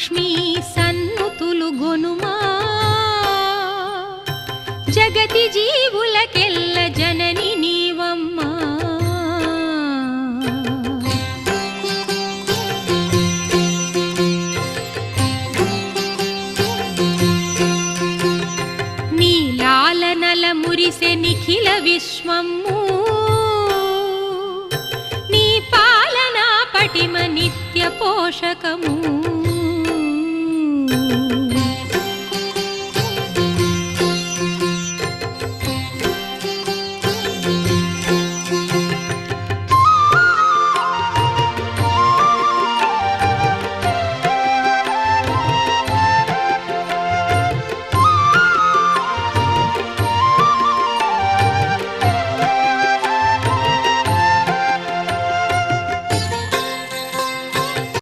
లక్ష్మీ సన్నుతులు గొనుమా జగతి జీవులకెల్ల జనని నీవమ్మా. నీ లాలనల మురిసె నిఖిల విశ్వము నీ పాలనా పటిమ నిత్య పోషకము.